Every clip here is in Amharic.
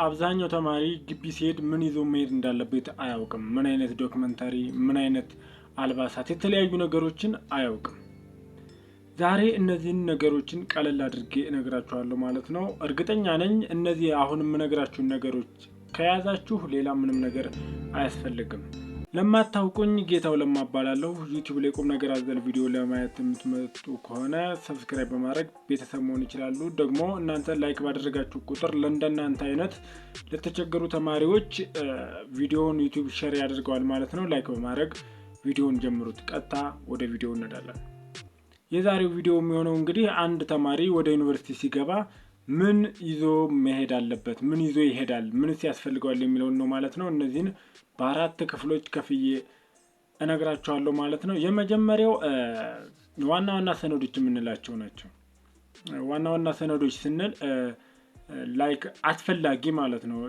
አብዛኛው ተማሪ ግቢ ሲሄድ ምን ይዞ መሄድ እንዳለበት አያውቅም። ምን አይነት ዶክመንታሪ፣ ምን አይነት አልባሳት፣ የተለያዩ ነገሮችን አያውቅም። ዛሬ እነዚህን ነገሮችን ቀለል አድርጌ እነግራችኋለሁ ማለት ነው። እርግጠኛ ነኝ እነዚህ አሁን የምነግራችሁን ነገሮች ከያዛችሁ ሌላ ምንም ነገር አያስፈልግም። ለማታውቁኝ ጌታው ለማ እባላለሁ። ዩቲዩብ ላይ ቁም ነገር አዘል ቪዲዮ ለማየት የምትመጡ ከሆነ ሰብስክራይብ በማድረግ ቤተሰብ መሆን ይችላሉ። ደግሞ እናንተ ላይክ ባደረጋችሁ ቁጥር ለእንደናንተ አይነት ለተቸገሩ ተማሪዎች ቪዲዮውን ዩቲዩብ ሼር ያደርገዋል ማለት ነው። ላይክ በማድረግ ቪዲዮውን ጀምሩት። ቀጥታ ወደ ቪዲዮ እንሄዳለን። የዛሬው ቪዲዮ የሚሆነው እንግዲህ አንድ ተማሪ ወደ ዩኒቨርሲቲ ሲገባ ምን ይዞ መሄድ አለበት፣ ምን ይዞ ይሄዳል፣ ምንስ ያስፈልገዋል የሚለውን ነው ማለት ነው። እነዚህን በአራት ክፍሎች ከፍዬ እነግራችኋለሁ ማለት ነው። የመጀመሪያው ዋና ዋና ሰነዶች የምንላቸው ናቸው። ዋና ዋና ሰነዶች ስንል ላይክ አስፈላጊ ማለት ነው።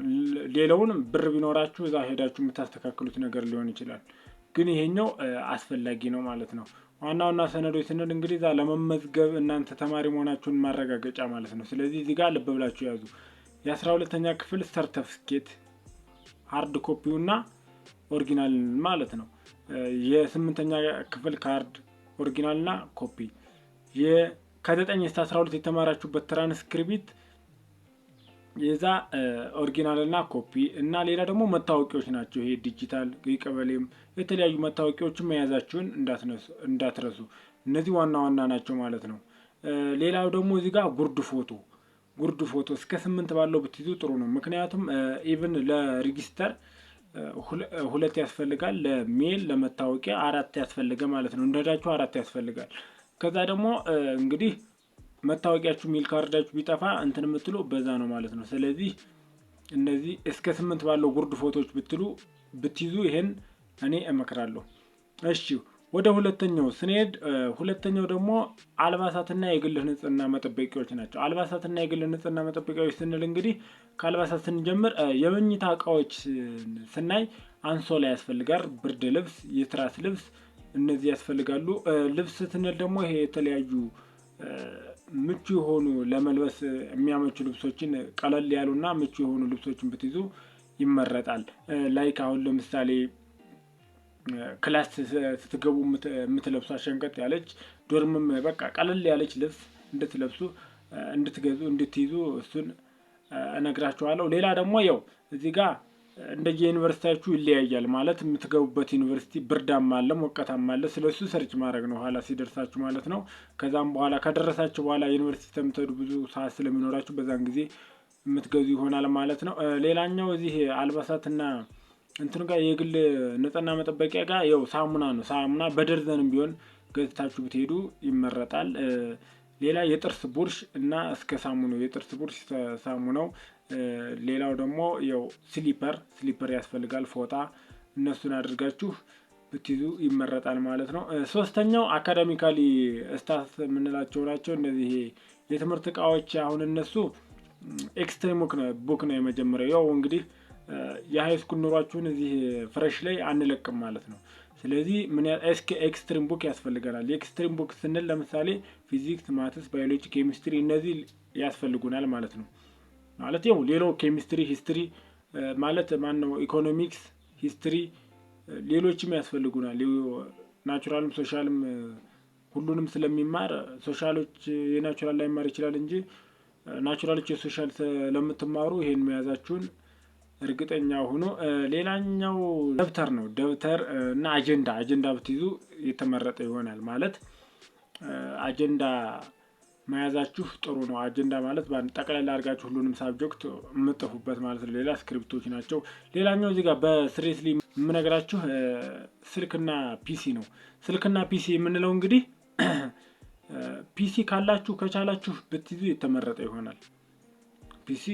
ሌላውን ብር ቢኖራችሁ እዛ ሄዳችሁ የምታስተካክሉት ነገር ሊሆን ይችላል፣ ግን ይሄኛው አስፈላጊ ነው ማለት ነው። ዋና ዋና ሰነዶች ስንል እንግዲህ እዛ ለመመዝገብ እናንተ ተማሪ መሆናችሁን ማረጋገጫ ማለት ነው። ስለዚህ እዚህ ጋር ልብ ብላችሁ ያዙ። የ12ኛ ክፍል ሰርተፍኬት ሃርድ ኮፒው እና ኦሪጂናል ማለት ነው። የ8ኛ ክፍል ካርድ ኦሪጂናል እና ኮፒ፣ ከ9 እስከ 12 የተማራችሁበት ትራንስክሪፕት የዛ ኦሪጂናል እና ኮፒ እና ሌላ ደግሞ መታወቂያዎች ናቸው። ይሄ ዲጂታል የቀበሌም የተለያዩ መታወቂያዎችን መያዛችሁን እንዳትረሱ። እነዚህ ዋና ዋና ናቸው ማለት ነው። ሌላው ደግሞ እዚህ ጋር ጉርድ ፎቶ እስከ 8 ባለው ብትይዙ ጥሩ ነው። ምክንያቱም ኢቭን ለሬጂስተር 2 ያስፈልጋል፣ ለሜል ለመታወቂያ 4 ያስፈልገ ማለት ነው። እንደዳችሁ 4 ያስፈልጋል። ከዛ ደግሞ እንግዲህ መታወቂያችሁ ሚል ካርዳችሁ ቢጠፋ እንትን የምትሉ በዛ ነው ማለት ነው። ስለዚህ እነዚህ እስከ 8 ባለው ጉርድ ፎቶዎች ብትይዙ ይሄን እኔ እመክራለሁ። እሺ ወደ ሁለተኛው ስንሄድ ሁለተኛው ደግሞ አልባሳትና የግል ንጽህና መጠበቂያዎች ናቸው። አልባሳትና የግል ንጽህና መጠበቂያዎች ስንል እንግዲህ ከአልባሳት ስንጀምር የመኝታ እቃዎች ስናይ አንሶላ ያስፈልጋል፣ ብርድ ልብስ፣ የትራስ ልብስ እነዚህ ያስፈልጋሉ። ልብስ ስንል ደግሞ ይሄ የተለያዩ ምቹ የሆኑ ለመልበስ የሚያመቹ ልብሶችን ቀለል ያሉና ምቹ የሆኑ ልብሶችን ብትይዙ ይመረጣል። ላይክ አሁን ለምሳሌ ክላስ ስትገቡ የምትለብሱ ሸንቀጥ ያለች ዶርምም በቃ ቀለል ያለች ልብስ እንድትለብሱ እንድትይዙ እሱን እነግራችኋለሁ። ሌላ ደግሞ ያው እዚህ ጋር እንደየዩኒቨርሲቲያችሁ ይለያያል ማለት የምትገቡበት ዩኒቨርሲቲ ብርዳማ አለ፣ ሞቃታማ አለ። ስለሱ ሰርች ማድረግ ነው ኋላ ሲደርሳችሁ ማለት ነው። ከዛም በኋላ ከደረሳችሁ በኋላ ዩኒቨርሲቲ የምትሄዱ ብዙ ሰዓት ስለሚኖራችሁ በዛን ጊዜ የምትገዙ ይሆናል ማለት ነው። ሌላኛው እዚህ አልባሳትና እንትን ጋር የግል ንጽህና መጠበቂያ ጋር ያው ሳሙና ነው። ሳሙና በደርዘንም ቢሆን ገዝታችሁ ብትሄዱ ይመረጣል። ሌላ የጥርስ ቡርሽ እና እስከ ሳሙናው የጥርስ ቡርሽ ሳሙናው። ሌላው ደግሞ ያው ስሊፐር ያስፈልጋል፣ ፎጣ እነሱን አድርጋችሁ ብትይዙ ይመረጣል ማለት ነው። ሶስተኛው አካዳሚካሊ ስታፍ የምንላቸው ናቸው። እነዚህ የትምህርት እቃዎች አሁን እነሱ ኤክስትሪም ቡክ ነው የመጀመሪያው። ያው እንግዲህ የሃይስኩል ኑሯችሁን እዚህ ፍሬሽ ላይ አንለቅም ማለት ነው። ስለዚህ ኤክስትሪም ቡክ ያስፈልገናል። የኤክስትሪም ቡክ ስንል ለምሳሌ ፊዚክስ፣ ማትስ፣ ባዮሎጂ፣ ኬሚስትሪ እነዚህ ያስፈልጉናል ማለት ነው። ማለት ያው ሌላው ኬሚስትሪ፣ ሂስትሪ ማለት ማነው ኢኮኖሚክስ፣ ሂስትሪ ሌሎችም ያስፈልጉናል። ናቹራልም ሶሻልም ሁሉንም ስለሚማር ሶሻሎች የናቹራል ላይ ማር ይችላል እንጂ ናቹራሎች የሶሻል ስለምትማሩ ይሄን መያዛችሁን እርግጠኛ ሆኖ። ሌላኛው ደብተር ነው። ደብተር እና አጀንዳ ብትይዙ የተመረጠ ይሆናል። ማለት አጀንዳ መያዛችሁ ጥሩ ነው። አጀንዳ ማለት ጠቅላላ አድርጋችሁ ሁሉንም ሳብጀክት የምትጠፉበት ማለት ነው። ሌላ ስክሪፕቶች ናቸው። ሌላኛው እዚህ ጋር በስሬስሊ የምነግራችሁ ስልክና ፒሲ ነው። ስልክና ፒሲ የምንለው እንግዲህ ፒሲ ካላችሁ ከቻላችሁ ብትይዙ የተመረጠ ይሆናል። ፒሲ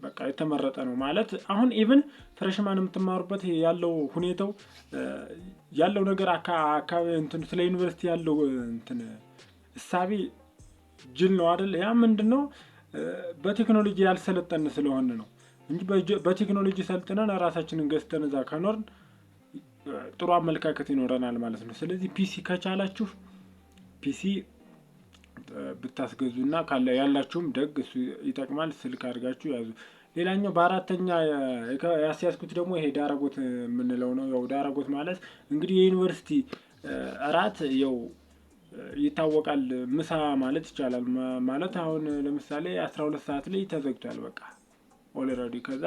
በቃ የተመረጠ ነው ማለት አሁን ኢቭን ፍሬሽማን የምትማሩበት ያለው ሁኔታው ያለው ነገር አካባቢ እንትን ስለ ዩኒቨርሲቲ ያለው እንትን እሳቤ ጅል ነው አይደል? ያ ምንድነው በቴክኖሎጂ ያልሰለጠን ስለሆነ ነው እንጂ በቴክኖሎጂ ሰልጥነን ራሳችንን ገዝተን እዛ ከኖርን ጥሩ አመለካከት ይኖረናል ማለት ነው። ስለዚህ ፒሲ ከቻላችሁ ፒሲ ብታስገዙና ካለ ያላችሁም ደግ እሱ ይጠቅማል። ስልክ አድርጋችሁ ያዙ። ሌላኛው በአራተኛ ያስያዝኩት ደግሞ ይሄ ዳረጎት የምንለው ነው። ያው ዳረጎት ማለት እንግዲህ የዩኒቨርሲቲ እራት ያው ይታወቃል፣ ምሳ ማለት ይቻላል። ማለት አሁን ለምሳሌ 12 ሰዓት ላይ ተዘግቷል በቃ ኦልሬዲ። ከዛ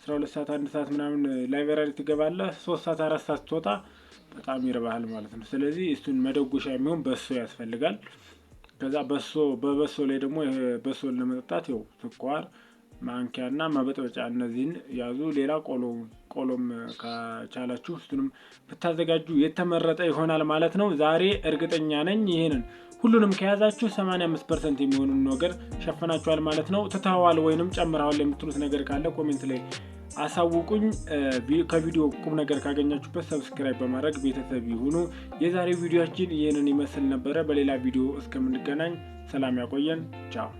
12 ሰዓት 1 ሰዓት ምናምን ላይብራሪ ትገባለህ፣ 3 ሰዓት 4 ሰዓት ትወጣ በጣም ይርባሃል ማለት ነው። ስለዚህ እሱን መደጎሻ የሚሆን በሶ ያስፈልጋል። ከዛ በበሶ ላይ ደግሞ ይሄ በሶን ለመጠጣት ያው ስኳር ማንኪያና መበጥበጫ እነዚህን ያዙ። ሌላ ቆሎም ከቻላችሁ እሱንም ብታዘጋጁ የተመረጠ ይሆናል ማለት ነው። ዛሬ እርግጠኛ ነኝ ይሄንን ሁሉንም ከያዛችሁ 85% የሚሆኑን ነገር ሸፈናችኋል ማለት ነው። ትተዋል ወይንም ጨምረዋል የምትሉት ነገር ካለ ኮሜንት ላይ አሳውቁኝ። ከቪዲዮ ቁም ነገር ካገኛችሁበት ሰብስክራይብ በማድረግ ቤተሰብ ይሁኑ። የዛሬው ቪዲዮአችን ይሄንን ይመስል ነበር። በሌላ ቪዲዮ እስከምንገናኝ ሰላም ያቆየን። ቻው።